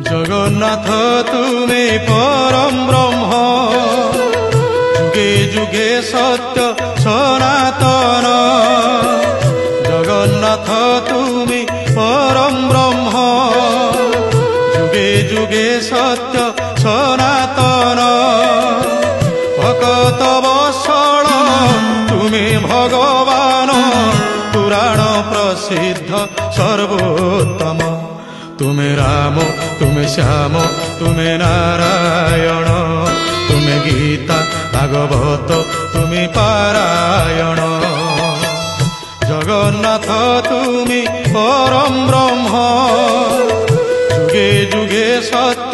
জগন্নাথ তুমি পরম ব্রহ্ম, যুগে যুগে সত্য সনাতন। জগন্নাথ তুমি পরম ব্রহ্ম, যুগে যুগে সত্য সনাতন। ভকত বৎসল তুমি ভগবান, পুরাণ প্রসিদ্ধ সর্বোত্তম। তুমি রাম, তুমি শ্যাম, তুমি নারায়ণ, তুমি গীতা ভাগবত, তুমি পারায়ণ। জগন্নাথ তুমি পরম ব্রহ্ম, যুগে যুগে সত্য